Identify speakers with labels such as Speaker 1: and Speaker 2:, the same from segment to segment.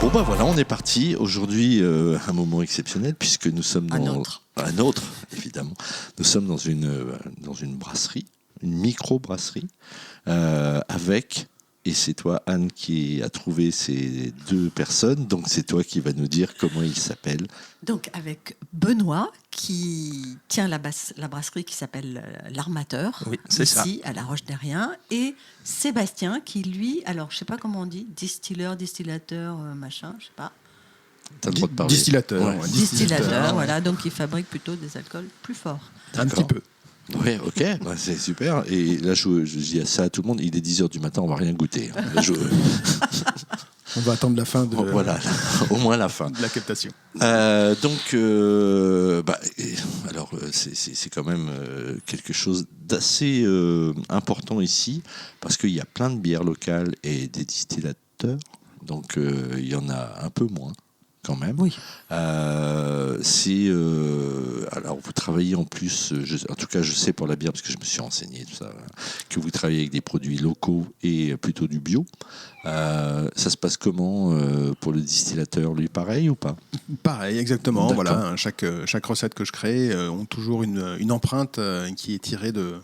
Speaker 1: Bon bah voilà, on est parti. Aujourd'hui, un moment exceptionnel puisque nous sommes dans un autre, évidemment. Nous sommes dans une brasserie, une micro-brasserie, avec, et c'est toi Anne qui a trouvé ces deux personnes, donc c'est toi qui vas nous dire comment ils s'appellent.
Speaker 2: Donc avec Benoît qui tient la brasserie qui s'appelle l'Armateur,
Speaker 3: oui, c'est
Speaker 2: ici
Speaker 3: ça.
Speaker 2: à La Roche-Derrien, et Sébastien qui lui, alors je sais pas comment on dit, distillateur, machin, je sais pas.
Speaker 1: T'as le droit de parler.
Speaker 4: Distillateur.
Speaker 1: Ouais.
Speaker 4: Ouais.
Speaker 2: Distillateur, voilà, donc il fabrique plutôt des alcools plus forts.
Speaker 4: Un petit peu.
Speaker 1: Oui, ok, bah, c'est super. Et là, je dis ça à tout le monde, il est 10h du matin, on va rien goûter.
Speaker 4: On va attendre la fin de,
Speaker 1: voilà, au moins la fin.
Speaker 4: de la captation.
Speaker 1: C'est quand même quelque chose d'assez important ici, parce qu'il y a plein de bières locales et des distillateurs, donc il y en a un peu moins. Quand même.
Speaker 2: Oui.
Speaker 1: Alors vous travaillez en plus, en tout cas je sais pour la bière parce que je me suis renseigné tout ça, que vous travaillez avec des produits locaux et plutôt du bio. Ça se passe comment pour le distillateur, lui, pareil ou pas?
Speaker 4: Pareil, exactement.
Speaker 1: D'accord.
Speaker 4: Voilà, chaque recette que je crée ont toujours une empreinte qui est tirée de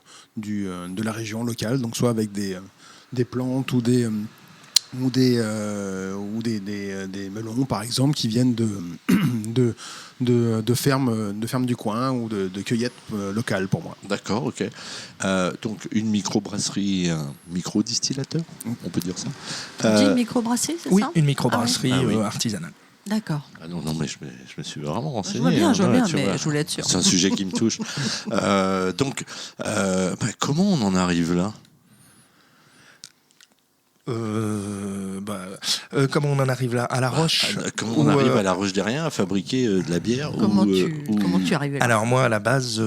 Speaker 4: la région locale, donc soit avec des plantes ou des melons par exemple qui viennent de fermes du coin ou de cueillettes locales pour moi.
Speaker 1: D'accord, ok. Donc une microbrasserie et un micro-distillateur, on peut dire ça.
Speaker 2: Tu dis microbrasserie, c'est
Speaker 3: Oui,
Speaker 2: ça?
Speaker 3: une microbrasserie
Speaker 1: Ah oui.
Speaker 3: artisanale.
Speaker 2: D'accord.
Speaker 1: Ah non, mais je me suis vraiment renseigné.
Speaker 2: Je vois bien,
Speaker 1: tu
Speaker 2: mais
Speaker 1: vois.
Speaker 2: je voulais être sûr.
Speaker 1: C'est un sujet qui me touche. Comment on en arrive là?
Speaker 3: Comment on en arrive là? À La Roche?
Speaker 1: Comment on arrive à La Roche-Derrien à fabriquer de la bière?
Speaker 2: Comment tu es arrivé là?
Speaker 3: Alors moi, à la base,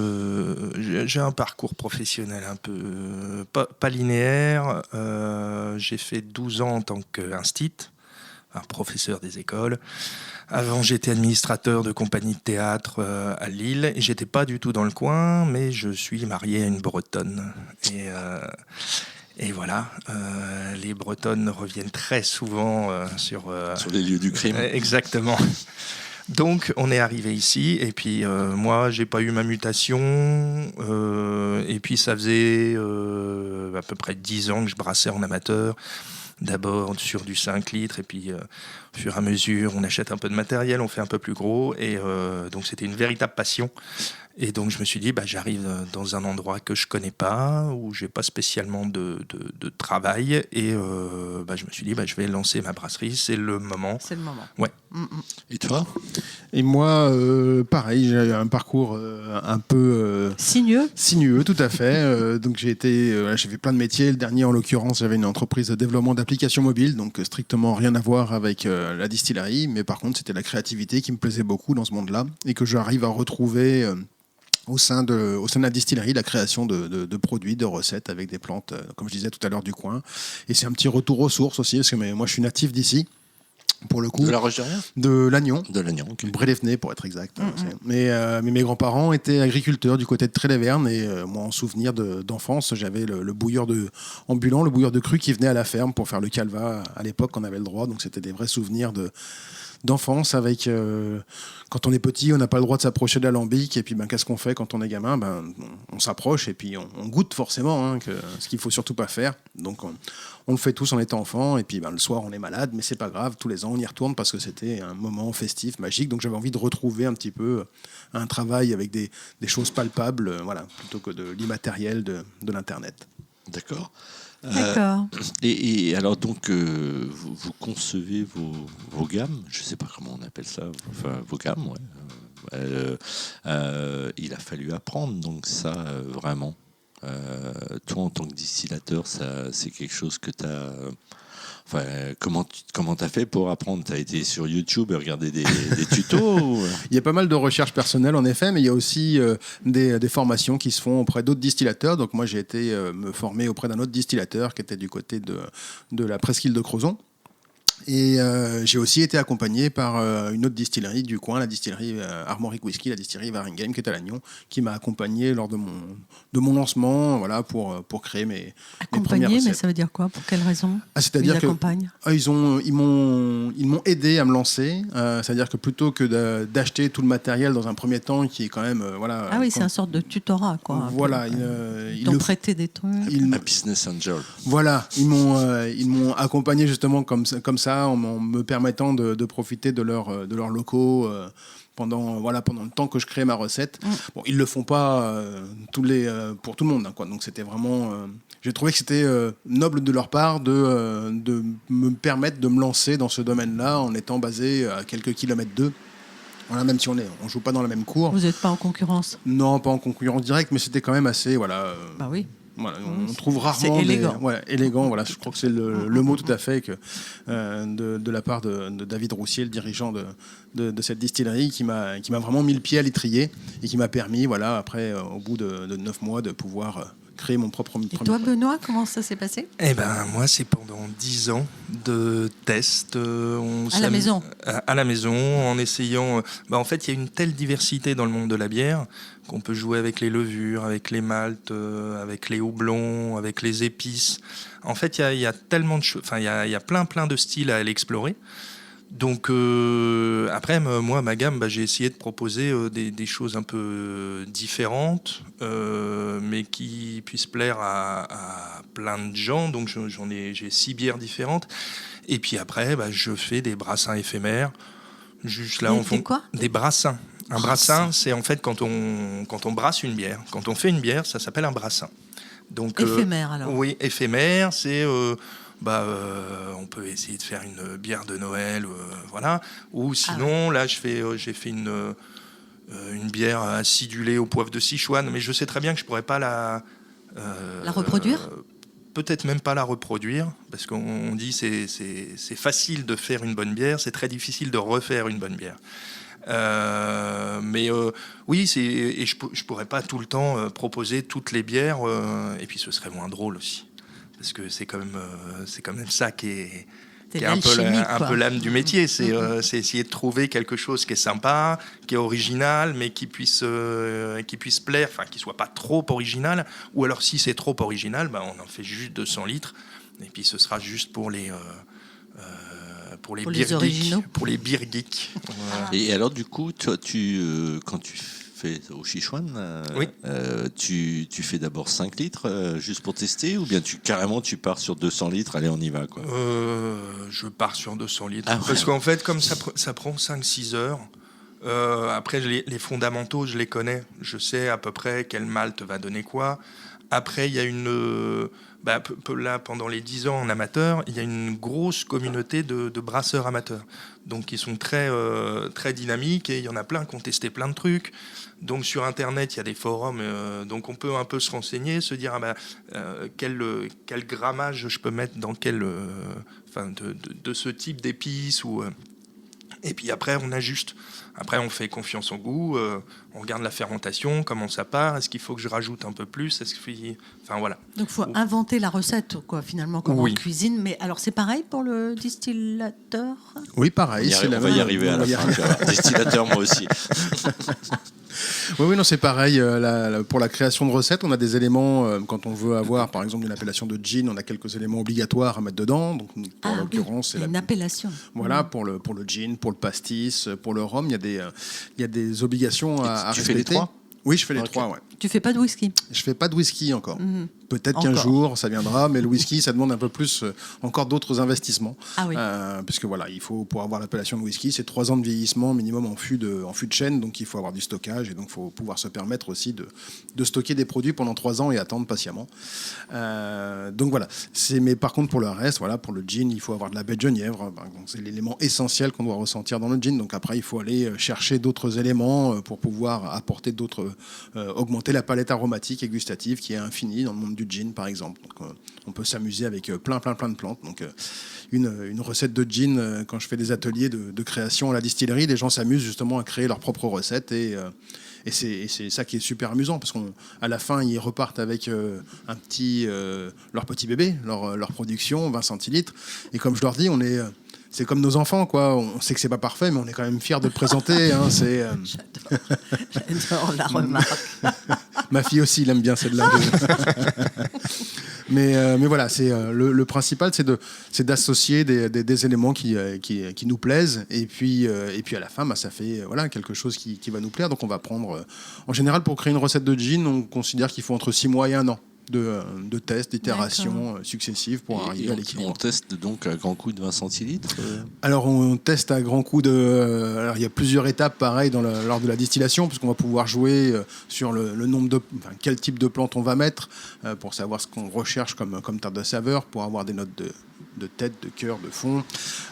Speaker 3: j'ai un parcours professionnel un peu pas linéaire. J'ai fait 12 ans en tant qu'instit, un professeur des écoles. Avant, j'étais administrateur de compagnie de théâtre à Lille. Et j'étais pas du tout dans le coin, mais je suis marié à une Bretonne. Et voilà, les Bretonnes reviennent très souvent sur
Speaker 1: les lieux du crime.
Speaker 3: Exactement. Donc, on est arrivé ici, et puis moi, j'ai pas eu ma mutation, et puis ça faisait à peu près 10 ans que je brassais en amateur. D'abord sur du 5 litres, et puis au fur et à mesure, on achète un peu de matériel, on fait un peu plus gros, et donc c'était une véritable passion. Et donc je me suis dit, j'arrive dans un endroit que je connais pas, où j'ai pas spécialement de travail, et je me suis dit, je vais lancer ma brasserie, c'est le moment.
Speaker 2: C'est le moment.
Speaker 3: Ouais.
Speaker 1: Et toi?
Speaker 4: Et moi, pareil, j'ai un parcours un peu sinueux, tout à fait. Donc j'ai fait plein de métiers. Le dernier, en l'occurrence, j'avais une entreprise de développement d'applications mobiles, donc strictement rien à voir avec la distillerie. Mais par contre, c'était la créativité qui me plaisait beaucoup dans ce monde-là et que j'arrive à retrouver au sein de la distillerie, la création de produits, de recettes avec des plantes, comme je disais tout à l'heure, du coin. Et c'est un petit retour aux sources aussi, parce que moi, je suis natif d'ici. Pour le coup,
Speaker 1: de La Roche-Derrien?
Speaker 4: De Lannion.
Speaker 1: De Lannion, ok.
Speaker 4: Brélévenay, pour être exact. Mais mes grands-parents étaient agriculteurs du côté de Tré-les-Vernes, et moi, en souvenir d'enfance, j'avais le bouilleur ambulant, le bouilleur de cru qui venait à la ferme pour faire le calva. À l'époque, on avait le droit, donc c'était des vrais souvenirs d'enfance avec quand on est petit, on n'a pas le droit de s'approcher de l'alambic, et puis qu'est-ce qu'on fait quand on est gamin? On s'approche et puis on goûte forcément, ce qu'il faut surtout pas faire. Donc on le fait tous en étant enfant, et puis le soir on est malade, mais c'est pas grave, tous les ans on y retourne parce que c'était un moment festif, magique. Donc j'avais envie de retrouver un petit peu un travail avec des choses palpables, plutôt que de l'immatériel de l'internet.
Speaker 1: D'accord.
Speaker 2: D'accord.
Speaker 1: Et alors donc vous concevez vos gammes, je sais pas comment on appelle ça, enfin vos gammes, ouais. Il a fallu apprendre donc ça vraiment. Toi en tant que distillateur, ça c'est quelque chose que tu as. Enfin, comment t'as fait pour apprendre? T'as été sur YouTube et regardé des tutos ou...
Speaker 4: Il y a pas mal de recherches personnelles en effet, mais il y a aussi des formations qui se font auprès d'autres distillateurs. Donc moi j'ai été me former auprès d'un autre distillateur qui était du côté de la presqu'île de Crozon. Et j'ai aussi été accompagné par une autre distillerie du coin, la distillerie Armoric Whisky, la distillerie Waregem, qui est à Lannion, qui m'a accompagné lors de mon lancement, voilà, pour créer mes premières
Speaker 2: Accompagné, mais
Speaker 4: recettes.
Speaker 2: ça veut dire quoi? Pour quelle raison?
Speaker 4: C'est-à-dire
Speaker 2: Ils
Speaker 4: que
Speaker 2: accompagnent.
Speaker 4: ils m'ont aidé à me lancer. C'est-à-dire que plutôt que d'acheter tout le matériel dans un premier temps, qui est quand même voilà.
Speaker 2: Ah oui, c'est une sorte de tutorat, quoi. un
Speaker 4: Voilà,
Speaker 2: peu.
Speaker 4: ils
Speaker 2: Ils t'ont
Speaker 4: le-
Speaker 2: prêté des trucs.
Speaker 1: Un business angel.
Speaker 4: Voilà, ils m'ont accompagné justement comme ça en me permettant de profiter de leurs locaux pendant le temps que je crée ma recette. Bon, ils le font pas pour tout le monde, hein, quoi. Donc c'était vraiment j'ai trouvé que c'était noble de leur part de me permettre de me lancer dans ce domaine-là en étant basé à quelques kilomètres d'eux. Voilà, même si on joue pas dans la même cour.
Speaker 2: Vous n'êtes pas en concurrence?
Speaker 4: Non, pas en concurrence directe, mais c'était quand même assez
Speaker 2: Bah oui.
Speaker 4: voilà, on trouve rarement
Speaker 2: C'est élégant.
Speaker 4: élégant. Voilà, je crois que c'est le mot tout à fait de la part de David Roussier, le dirigeant de cette distillerie, qui m'a vraiment mis le pied à l'étrier et qui m'a permis, voilà, après, au bout de 9 mois, de pouvoir créer mon propre.
Speaker 2: Et toi, Benoît, comment ça s'est passé?
Speaker 3: Eh ben, moi, c'est pendant 10 ans de tests.
Speaker 2: À la maison?
Speaker 3: À la maison, en essayant... en fait, il y a une telle diversité dans le monde de la bière qu'on peut jouer avec les levures, avec les maltes, avec les houblons, avec les épices. En fait, il y a tellement de choses... Enfin, il y a plein de styles à aller explorer. Donc après, moi, ma gamme, j'ai essayé de proposer des choses un peu différentes, mais qui puissent plaire à plein de gens. Donc j'ai 6 bières différentes. Et puis après, je fais des brassins éphémères. Juste là,
Speaker 2: Quoi?
Speaker 3: Des brassins. Un brassin, c'est en fait quand on brasse une bière. Quand on fait une bière, ça s'appelle un brassin. Donc,
Speaker 2: Éphémère, alors?
Speaker 3: Oui, éphémère, c'est... on peut essayer de faire une bière de Noël, voilà. Ou sinon, là, j'ai fait une bière acidulée au poivre de Sichuan, mais je sais très bien que je pourrais pas la
Speaker 2: reproduire.
Speaker 3: Peut-être même pas la reproduire, parce qu'on dit c'est facile de faire une bonne bière, c'est très difficile de refaire une bonne bière. Oui, et je pourrais pas tout le temps proposer toutes les bières, et puis ce serait moins drôle aussi. Parce que c'est quand même ça qui est un peu l'âme du métier. C'est essayer de trouver quelque chose qui est sympa, qui est original, mais qui puisse plaire, enfin qui soit pas trop original. Ou alors si c'est trop original, on en fait juste 200 litres. Et puis ce sera juste pour les beer geeks. Pour les beer geeks.
Speaker 1: Et alors du coup, toi, quand tu fais au Sichuan,
Speaker 3: oui.
Speaker 1: Tu fais d'abord 5 litres juste pour tester, ou bien tu pars sur 200 litres, allez on y va quoi.
Speaker 3: Je pars sur 200 litres.
Speaker 1: Ah ouais.
Speaker 3: Parce qu'en fait, comme ça prend 5-6 heures, après les fondamentaux, je les connais. Je sais à peu près quel malt va donner quoi. Après, il y a là, pendant les 10 ans en amateur, il y a une grosse communauté de brasseurs amateurs. Donc, ils sont très, très dynamiques et il y en a plein qui ont testé plein de trucs. Donc, sur Internet, il y a des forums. Donc, on peut un peu se renseigner, se dire quel grammage je peux mettre dans de ce type d'épices. Et puis après, on ajuste. Après, on fait confiance au goût. On regarde la fermentation, comment ça part. Est-ce qu'il faut que je rajoute un peu plus? Enfin, voilà.
Speaker 2: Donc, il faut inventer la recette, quoi, finalement, comme en cuisine. Mais alors, c'est pareil pour le distillateur?
Speaker 4: Oui, pareil.
Speaker 1: On va y arriver à la fin. Distillateur, moi aussi.
Speaker 4: Oui, non, c'est pareil. Pour la création de recettes, on a des éléments, quand on veut avoir, par exemple, une appellation de gin, on a quelques éléments obligatoires à mettre dedans. Donc, pour l'occurrence, c'est
Speaker 2: une appellation.
Speaker 4: Voilà, pour le gin, pour le pastis, pour le rhum, il y a des obligations à respecter.
Speaker 1: Tu fais les 3?
Speaker 4: Oui, je fais les 3, ouais.
Speaker 2: Tu fais pas de whisky?
Speaker 4: Je fais pas de whisky encore. Peut-être qu'un jour ça viendra, mais le whisky, ça demande un peu plus, encore d'autres investissements.
Speaker 2: Ah oui.
Speaker 4: Puisque voilà, il faut, pour avoir l'appellation de whisky, c'est 3 ans de vieillissement minimum en fût de chêne, donc il faut avoir du stockage et donc il faut pouvoir se permettre aussi de stocker des produits pendant 3 ans et attendre patiemment. Donc voilà. Mais par contre, pour le reste, voilà, pour le gin, il faut avoir de la baie de genièvre. Donc c'est l'élément essentiel qu'on doit ressentir dans le gin. Donc après, il faut aller chercher d'autres éléments pour pouvoir apporter augmenter la palette aromatique et gustative qui est infinie dans le monde du gin, par exemple. Donc, on peut s'amuser avec plein de plantes. Donc, une recette de gin, quand je fais des ateliers de création à la distillerie, les gens s'amusent justement à créer leurs propres recettes et c'est ça qui est super amusant parce qu'à la fin, ils repartent avec leur petit bébé, leur production, 20 centilitres. Et comme je leur dis, c'est comme nos enfants, quoi. On sait que c'est pas parfait, mais on est quand même fiers de le présenter. Hein.
Speaker 2: J'adore la remarque.
Speaker 4: Ma fille aussi, il aime bien celle-là. mais voilà, le principal, c'est d'associer des éléments qui nous plaisent. Et puis à la fin, ça fait quelque chose qui va nous plaire. Donc on va prendre... en général, pour créer une recette de gin, on considère qu'il faut entre 6 mois et 1 an. De tests, d'itérations successives pour arriver à l'équilibre.
Speaker 1: On teste donc à grand coup de 20 centilitres
Speaker 4: Alors on teste à grand coup de... Alors il y a plusieurs étapes pareil lors de la distillation, puisqu'on va pouvoir jouer sur le nombre de... quel type de plante on va mettre, pour savoir ce qu'on recherche comme tarte de saveur, pour avoir des notes de tête, de cœur, de fond.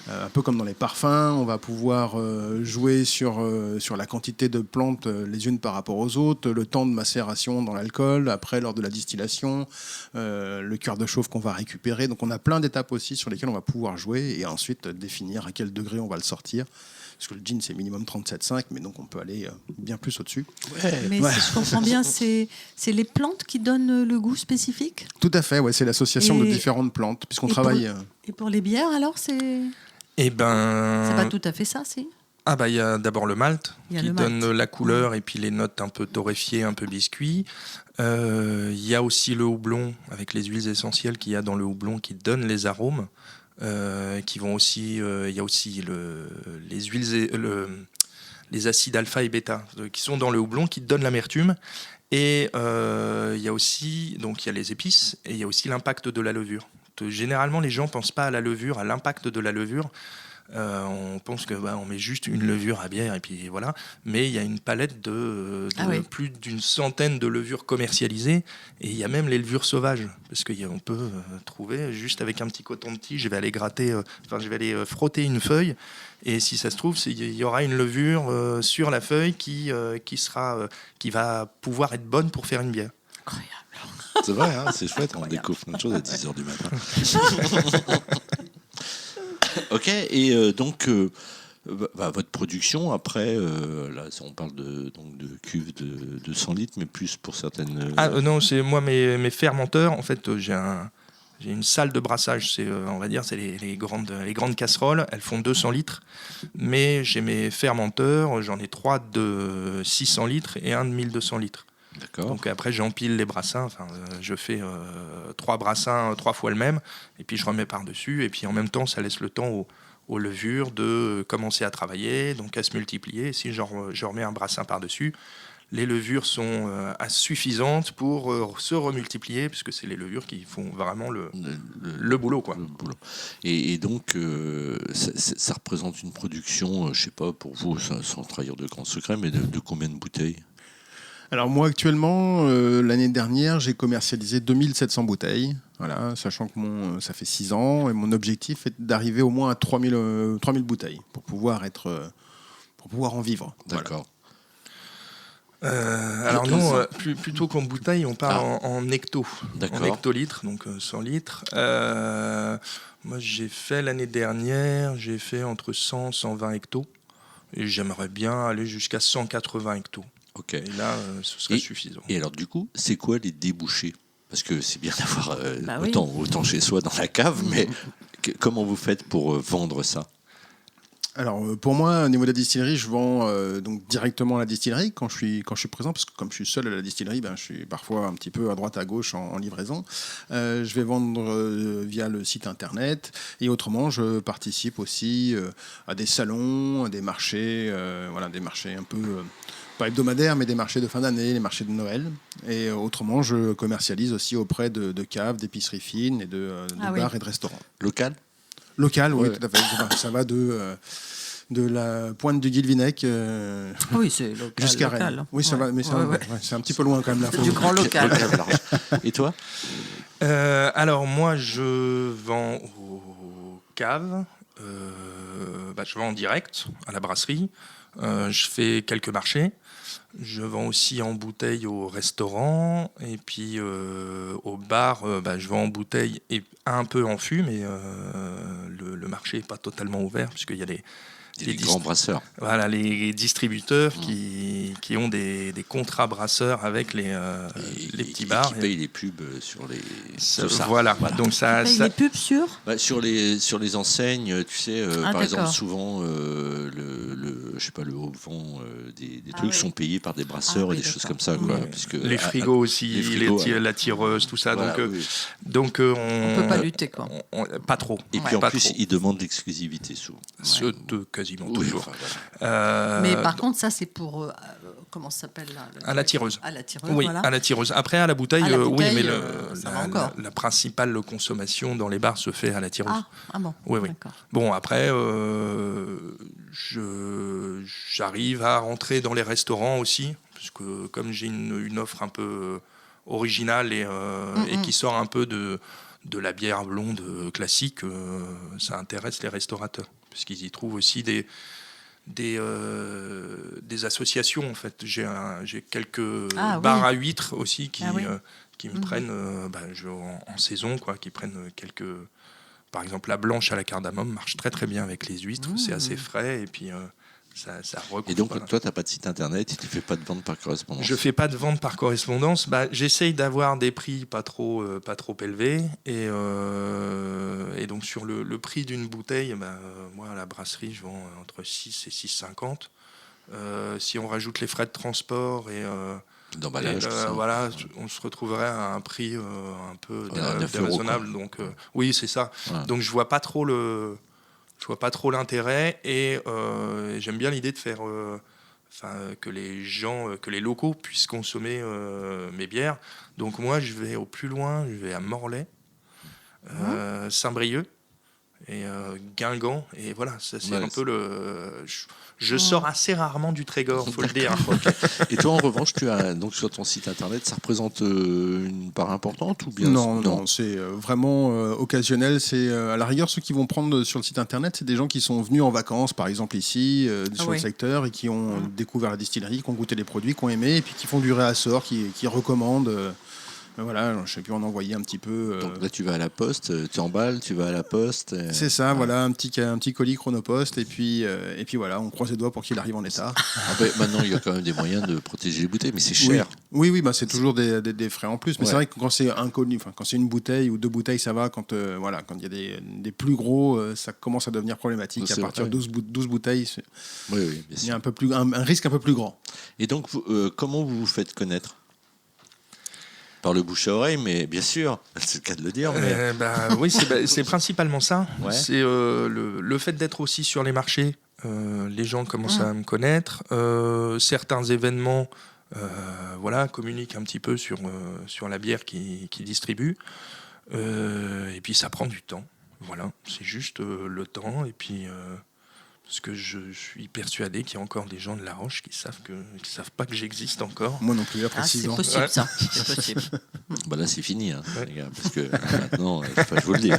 Speaker 4: Un peu comme dans les parfums, on va pouvoir jouer sur la quantité de plantes les unes par rapport aux autres, le temps de macération dans l'alcool, après lors de la distillation, le cœur de chauffe qu'on va récupérer. Donc on a plein d'étapes aussi sur lesquelles on va pouvoir jouer et ensuite définir à quel degré on va le sortir. Parce que le gin, c'est minimum 37,5, mais donc on peut aller bien plus au-dessus.
Speaker 2: Mais si je comprends bien, c'est les plantes qui donnent le goût spécifique ?
Speaker 4: Tout à fait, c'est l'association de différentes plantes, puisqu'on travaille...
Speaker 2: Et pour les bières, alors, c'est...
Speaker 3: Eh ben...
Speaker 2: C'est pas tout à fait ça, si ?
Speaker 3: Ah il y a d'abord le malt qui donne la couleur et puis les notes un peu torréfiées, un peu biscuit. Il y a aussi le houblon avec les huiles essentielles qu'il y a dans le houblon qui donnent les arômes. Qui vont aussi, il y a aussi les huiles, les acides alpha et bêta qui sont dans le houblon qui donnent l'amertume. Et il y a aussi, donc il y a les épices et il y a aussi l'impact de la levure. Généralement, les gens pensent pas à la levure, à l'impact de la levure. On pense que on met juste une levure à bière et puis voilà, mais il y a une palette de plus d'une centaine de levures commercialisées et il y a même les levures sauvages parce qu'on peut trouver juste avec un petit coton-tige, je vais aller gratter, je vais aller frotter une feuille et si ça se trouve il y aura une levure sur la feuille qui va pouvoir être bonne pour faire une bière.
Speaker 2: Incroyable.
Speaker 1: C'est vrai, hein, c'est chouette, on découvre plein de choses à 10h du matin. Ok, et donc votre production, après, là on parle de cuves de 100 litres, mais plus pour certaines...
Speaker 3: Non, c'est moi mes fermenteurs, en fait j'ai une salle de brassage, on va dire c'est les grandes casseroles, elles font 200 litres, mais j'ai mes fermenteurs, j'en ai 3 de 600 litres et un de 1200 litres.
Speaker 1: D'accord.
Speaker 3: Donc après j'empile les brassins, je fais 3 brassins 3 fois le même et puis je remets par-dessus et puis en même temps ça laisse le temps aux levures de commencer à travailler, donc à se multiplier. Si je remets un brassin par-dessus, les levures sont suffisantes pour se remultiplier puisque c'est les levures qui font vraiment le boulot, quoi.
Speaker 1: Le boulot. Et donc ça représente une production, je sais pas pour vous, sans trahir de grands secrets, mais de combien de bouteilles ?
Speaker 4: Alors moi actuellement, l'année dernière, j'ai commercialisé 2700 bouteilles, voilà, sachant que ça fait 6 ans et mon objectif est d'arriver au moins à 3000 bouteilles pour pouvoir en vivre.
Speaker 1: D'accord.
Speaker 3: Alors nous, plutôt qu'en bouteille, on parle en hecto,
Speaker 1: D'accord.
Speaker 3: en hectolitres, donc 100 litres. Moi j'ai fait l'année dernière, entre 100 et 120 hectos et j'aimerais bien aller jusqu'à 180 hectos.
Speaker 1: Ok.
Speaker 3: Et là, ce serait suffisant.
Speaker 1: Et alors, du coup, c'est quoi les débouchés ? Parce que c'est bien d'avoir
Speaker 2: oui.
Speaker 1: autant chez soi dans la cave, mais comment vous faites pour vendre ça ?
Speaker 4: Alors pour moi, au niveau de la distillerie, je vends donc directement à la distillerie quand je suis présent, parce que comme je suis seul à la distillerie, je suis parfois un petit peu à droite à gauche en livraison. Je vais vendre via le site internet et autrement, je participe aussi à des salons, à des marchés, des marchés un peu pas hebdomadaires, mais des marchés de fin d'année, les marchés de Noël. Et autrement, je commercialise aussi auprès de caves, d'épiceries fines et de bars et de restaurants.
Speaker 1: Local ?
Speaker 4: Local, oui, tout à fait. Ça va de la pointe du Guilvinec
Speaker 2: oui, c'est local,
Speaker 4: jusqu'à
Speaker 2: local.
Speaker 4: Rennes. Oui, ça va, mais c'est un petit peu loin quand même.
Speaker 2: C'est du grand local.
Speaker 1: Et toi ?
Speaker 3: Alors moi, je vends aux caves, je vends en direct à la brasserie, je fais quelques marchés. Je vends aussi en bouteille au restaurant et puis au bar, je vends en bouteille et un peu en fût, mais le marché n'est pas totalement ouvert puisqu'il y a
Speaker 1: Les grands brasseurs.
Speaker 3: Voilà, les distributeurs qui ont des contrats brasseurs avec les petits bars.
Speaker 1: Qui payent les pubs sur les.
Speaker 3: Voilà. Donc ça,
Speaker 2: Les pubs sur
Speaker 1: sur les enseignes, tu sais, par exemple,
Speaker 2: d'accord.
Speaker 1: souvent je sais pas, le haut vent, des trucs
Speaker 2: oui.
Speaker 1: sont payés par des brasseurs
Speaker 2: Ah oui,
Speaker 1: et des choses
Speaker 2: d'accord.
Speaker 1: comme ça, quoi.
Speaker 2: Oui.
Speaker 1: Puisque,
Speaker 3: les frigos aussi,
Speaker 1: les frigos,
Speaker 3: la tireuse, tout ça.
Speaker 1: voilà, oui.
Speaker 3: Donc
Speaker 2: On peut pas lutter, quoi.
Speaker 3: pas trop.
Speaker 1: Et puis en
Speaker 3: pas
Speaker 1: plus,
Speaker 3: trop.
Speaker 1: ils demandent l'exclusivité souvent.
Speaker 3: Quasiment
Speaker 1: Oui,
Speaker 3: toujours.
Speaker 1: enfin, voilà.
Speaker 2: Mais par contre, ça, c'est pour. Comment ça s'appelle là
Speaker 3: À la tireuse.
Speaker 2: À la tireuse,
Speaker 3: Oui,
Speaker 2: voilà.
Speaker 3: à la tireuse. Après, à la bouteille,
Speaker 2: À la
Speaker 3: oui,
Speaker 2: bouteille,
Speaker 3: mais
Speaker 2: ça va encore.
Speaker 3: la principale consommation dans les bars se fait à la tireuse.
Speaker 2: Ah bon.
Speaker 3: Oui.
Speaker 2: D'accord.
Speaker 3: Bon, après, j'arrive à rentrer dans les restaurants aussi, parce que comme j'ai une offre un peu originale et qui sort un peu de la bière blonde classique, ça intéresse les restaurateurs, puisqu'ils y trouvent aussi des associations en fait. J'ai quelques bars à huîtres aussi qui me prennent en saison, quoi, qui prennent quelques. Par exemple, la blanche à la cardamome marche très très bien avec les huîtres, c'est assez frais et puis ça recouvre.
Speaker 1: Et donc, toi, tu n'as pas de site internet, tu ne fais pas de vente par correspondance?
Speaker 3: Je fais pas de vente par correspondance. J'essaye d'avoir des prix pas trop élevés et donc sur le prix d'une bouteille, moi à la brasserie je vends entre 6 et 6,50. Si on rajoute les frais de transport et
Speaker 1: d'emballage,
Speaker 3: voilà, on se retrouverait à un prix un peu
Speaker 1: déraisonnable.
Speaker 3: Donc oui, c'est ça. Ouais. Donc je vois pas trop l'intérêt et j'aime bien l'idée de faire que les locaux puissent consommer mes bières. Donc moi je vais au plus loin, je vais à Morlaix, Saint-Brieuc et Guingamp, et voilà, ça c'est un peu je sors assez rarement du Trégor, faut le dire.
Speaker 1: Et toi, en revanche, tu as donc sur ton site internet, ça représente une part importante ou bien?
Speaker 4: Non, c'est vraiment occasionnel. C'est à la rigueur ceux qui vont prendre sur le site internet, c'est des gens qui sont venus en vacances, par exemple ici sur le secteur, et qui ont découvert la distillerie, qui ont goûté les produits, qui ont aimé, et puis qui font du réassort, qui recommandent. Voilà, je sais plus, on envoyait un petit peu.
Speaker 1: Donc là, tu vas à la poste, tu emballes, tu vas à la poste.
Speaker 4: C'est ça, voilà, un petit colis Chronopost, et puis voilà, on croise les doigts pour qu'il arrive en état.
Speaker 1: Maintenant, il y a quand même des moyens de protéger les bouteilles, mais c'est cher.
Speaker 4: Oui, c'est toujours des frais en plus. Mais c'est vrai que quand c'est un colis, quand c'est une bouteille ou deux bouteilles, ça va. Quand il y a des plus gros, ça commence à devenir problématique. À partir de 12 bouteilles, il y a un risque un peu plus grand.
Speaker 1: Et donc, comment vous vous faites connaître? Par le bouche à oreille, mais bien sûr, c'est le cas de le dire. Mais...
Speaker 3: oui, c'est principalement ça. Ouais. C'est le fait d'être aussi sur les marchés. Les gens commencent à me connaître. Certains événements communiquent un petit peu sur la bière qu'ils distribuent. Et puis ça prend du temps. Voilà, c'est juste le temps. Et puis... parce que je suis persuadé qu'il y a encore des gens de La Roche qui savent pas que j'existe encore.
Speaker 4: Moi non plus, après 6 ans.
Speaker 2: C'est possible, ça. C'est possible.
Speaker 1: Là, c'est fini, les gars, parce que maintenant, je vous le dis.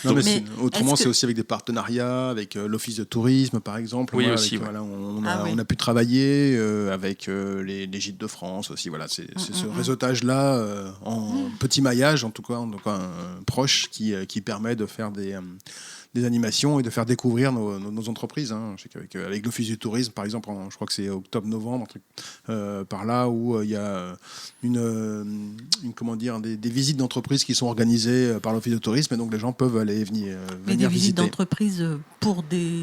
Speaker 4: Non, mais autrement, c'est aussi avec des partenariats, avec l'Office de tourisme, par exemple.
Speaker 3: Oui, aussi.
Speaker 4: On a pu travailler avec les Gîtes de France aussi. Voilà, c'est ce réseautage-là, en petit maillage, en tout cas proche, qui permet de faire des animations et de faire découvrir nos entreprises. Je sais qu'avec l'Office du tourisme, par exemple, je crois que c'est octobre-novembre, un truc par là, où il y a des visites d'entreprises qui sont organisées par l'Office du tourisme, et donc les gens peuvent aller venir
Speaker 2: mais des visites
Speaker 4: visiter.
Speaker 2: d'entreprises pour des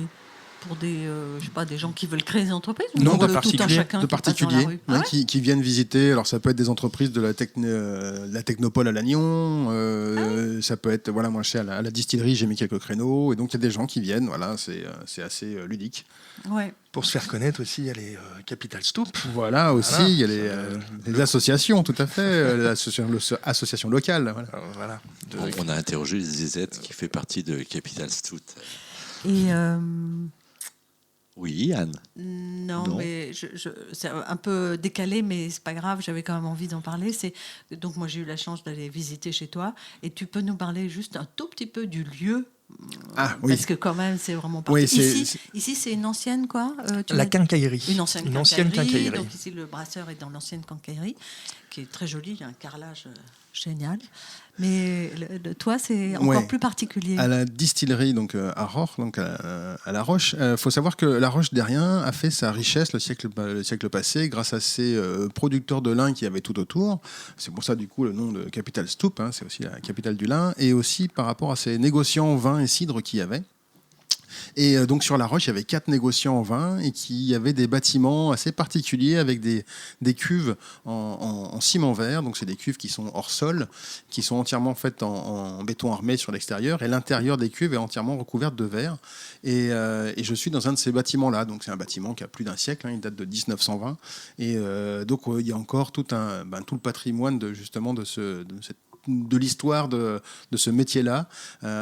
Speaker 2: des gens qui veulent créer des entreprises, ou
Speaker 4: non,
Speaker 2: pour
Speaker 4: de particuliers qui viennent visiter. Alors ça peut être des entreprises de la Technopole à Lannion, ça peut être, moi je sais, à la distillerie j'ai mis quelques créneaux, et donc il y a des gens qui viennent, c'est assez ludique.
Speaker 2: Ouais.
Speaker 3: Pour se faire connaître aussi, il y a les Capital Stoop.
Speaker 4: Voilà, aussi, il y a les associations, tout à fait, l'association locale.
Speaker 3: Voilà.
Speaker 1: On a interrogé ZZ qui fait partie de Capital Stoop.
Speaker 2: Et
Speaker 1: oui, Anne.
Speaker 2: Non, mais c'est un peu décalé, mais c'est pas grave, j'avais quand même envie d'en parler. Donc moi j'ai eu la chance d'aller visiter chez toi, et tu peux nous parler juste un tout petit peu du lieu. Parce que quand même c'est vraiment particulier. Ici c'est une ancienne
Speaker 3: la quincaillerie.
Speaker 2: Une ancienne quincaillerie. Donc ici le brasseur est dans l'ancienne quincaillerie, qui est très jolie, il y a un carrelage Génial. Mais toi, c'est encore plus particulier.
Speaker 4: À la distillerie, donc à Roche, donc à La Roche, faut savoir que La Roche Derrien a fait sa richesse le siècle passé grâce à ses producteurs de lin qui avaient tout autour. C'est pour ça, du coup, le nom de Capital Stoup, c'est aussi la capitale du lin, et aussi par rapport à ses négociants vin et cidre qu'il y avait. Et donc sur La Roche, il y avait 4 négociants en vin et qui avaient des bâtiments assez particuliers avec des cuves en ciment vert. Donc c'est des cuves qui sont hors sol, qui sont entièrement faites en béton armé sur l'extérieur. Et l'intérieur des cuves est entièrement recouverte de verre. Et je suis dans un de ces bâtiments-là. Donc c'est un bâtiment qui a plus d'un siècle, il date de 1920. Et donc il y a encore tout le patrimoine de l'histoire de ce métier-là.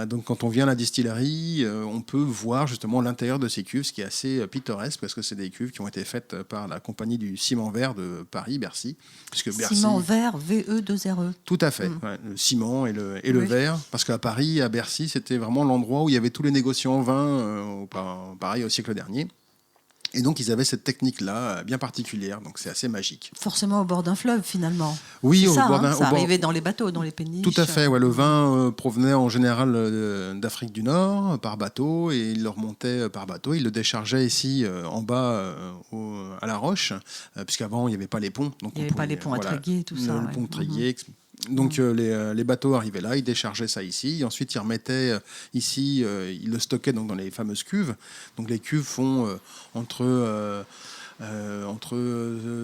Speaker 4: Donc quand on vient à la distillerie, on peut voir justement l'intérieur de ces cuves, ce qui est assez pittoresque parce que c'est des cuves qui ont été faites par la compagnie du ciment vert de Paris, Bercy.
Speaker 2: Ciment vert, VE2RE.
Speaker 4: Tout à fait, le ciment et le verre. Parce qu'à Paris, à Bercy, c'était vraiment l'endroit où il y avait tous les négociants en vin, pareil au siècle dernier. Et donc, ils avaient cette technique-là bien particulière. Donc, c'est assez magique.
Speaker 2: Forcément au bord d'un fleuve, finalement.
Speaker 4: Oui,
Speaker 2: ça arrivait dans les bateaux, dans les péniches.
Speaker 4: Tout à fait. Ouais, le vin provenait en général d'Afrique du Nord par bateau et il le remontait par bateau. Il le déchargeait ici en bas à La Roche, puisqu'avant, il n'y avait pas les ponts. Donc
Speaker 2: il n'y avait pas les ponts à Tréguier, tout ça.
Speaker 4: Le pont de Tréguier. Donc les bateaux arrivaient là, ils déchargeaient ça ici, et ensuite ils remettaient ici, ils le stockaient donc dans les fameuses cuves. Donc les cuves font entre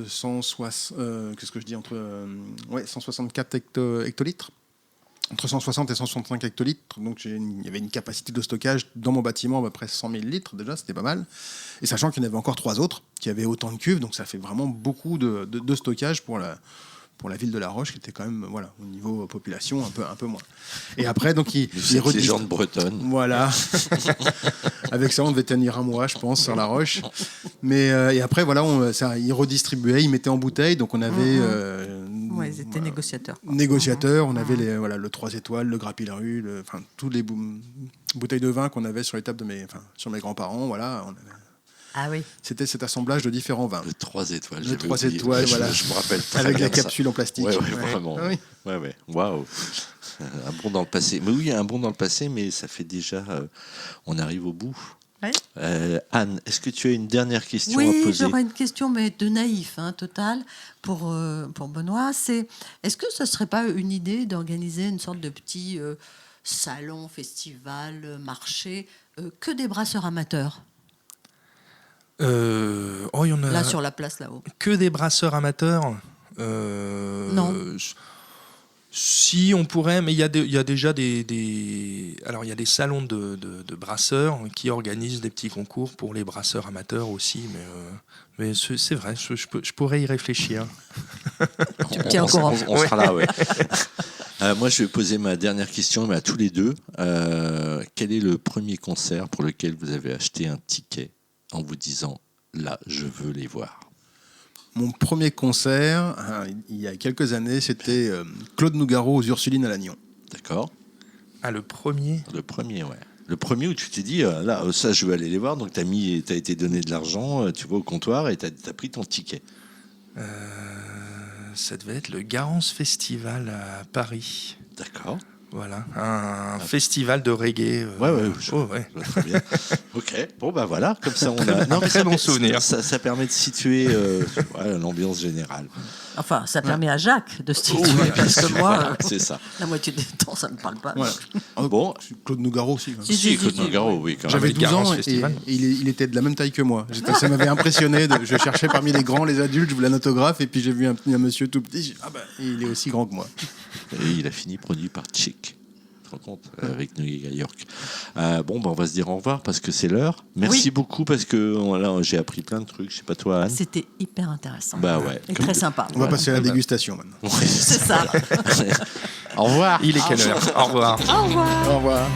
Speaker 4: 164 hectolitres. Entre 160 et 165 hectolitres, donc il y avait une capacité de stockage dans mon bâtiment à peu près 100 000 litres déjà, c'était pas mal. Et sachant qu'il y en avait encore 3 autres qui avaient autant de cuves, donc ça fait vraiment beaucoup de stockage pour la ville de La Roche, qui était quand même, au niveau population, un peu moins. Et après, donc,
Speaker 1: les gens de Bretonne.
Speaker 4: Voilà. Avec ça, on devait tenir un mois, je pense, sur La Roche. Mais, et après, ils redistribuaient, ils mettaient en bouteille. Donc, on avait...
Speaker 2: ils étaient négociateurs.
Speaker 4: On avait le 3 étoiles, le Grappilleru, tous les bouteilles de vin qu'on avait sur les tables sur mes grands-parents. Voilà, on avait...
Speaker 2: Ah oui.
Speaker 4: C'était cet assemblage de différents vins.
Speaker 1: Le 3 étoiles.
Speaker 4: Le 3 étoiles, voilà.
Speaker 1: Je me rappelle très
Speaker 4: avec
Speaker 1: bien
Speaker 4: la capsule en plastique.
Speaker 1: Ouais, vraiment. Ah oui. Ouais. Waouh. Un bond dans le passé. Mais oui, un bond dans le passé, mais ça fait déjà... on arrive au bout.
Speaker 2: Ouais.
Speaker 1: Anne, est-ce que tu as une dernière question à poser ?
Speaker 2: Oui, j'aurais une question, mais de naïf, total, pour Benoît. Est-ce que ce ne serait pas une idée d'organiser une sorte de petit salon, festival, marché, que des brasseurs amateurs ?
Speaker 3: Il y en a
Speaker 2: là sur la place là-haut.
Speaker 3: Que des brasseurs amateurs.
Speaker 2: Non.
Speaker 3: Si on pourrait, mais il y a déjà il y a des salons de brasseurs qui organisent des petits concours pour les brasseurs amateurs aussi, mais c'est vrai, je pourrais y réfléchir.
Speaker 2: Tu me tiens au courant.
Speaker 1: On sera là, ouais. Moi, je vais poser ma dernière question, mais à tous les deux. Quel est le premier concert pour lequel vous avez acheté un ticket en vous disant « là, je veux les voir ».
Speaker 4: Mon premier concert, il y a quelques années, c'était Claude Nougaro aux Ursulines à Lannion.
Speaker 1: D'accord.
Speaker 3: Ah, le premier ?
Speaker 1: Le premier, ouais. Le premier où tu t'es dit, là, ça, je veux aller les voir. Donc, t'as été donné de l'argent, tu vas au comptoir et t'as pris ton ticket.
Speaker 3: Ça devait être le Garance Festival à Paris.
Speaker 1: D'accord.
Speaker 3: Voilà, un festival de reggae.
Speaker 1: Ouais. Très bien. Ok, bon bah voilà, comme ça on a
Speaker 3: un très bon souvenir.
Speaker 1: Ça permet de situer l'ambiance générale.
Speaker 2: Enfin, ça permet à Jacques de se situer,
Speaker 1: parce
Speaker 2: que moi,
Speaker 1: c'est ça.
Speaker 2: La moitié du temps, ça ne me parle pas.
Speaker 4: Voilà.
Speaker 1: Bon,
Speaker 4: Claude Nougaro aussi.
Speaker 1: Si, Claude Nougaro, oui. Quand même.
Speaker 4: J'avais 12 ans et il était de la même taille que moi. Ça m'avait impressionné. Je cherchais parmi les grands, les adultes, je voulais un autographe et puis j'ai vu un monsieur tout petit. Il est aussi grand que moi.
Speaker 1: Et il a fini produit par Chic. Tu te rends compte, avec New York. On va se dire au revoir parce que c'est l'heure. Merci beaucoup parce que là, j'ai appris plein de trucs. Je sais pas toi, Anne.
Speaker 2: C'était hyper intéressant.
Speaker 1: Ouais.
Speaker 2: Et très sympa.
Speaker 4: On va passer à la dégustation maintenant.
Speaker 1: Ouais,
Speaker 2: c'est ça.
Speaker 1: Au revoir.
Speaker 3: Il est quelle heure ? Au revoir.
Speaker 2: Au revoir.
Speaker 4: Au revoir.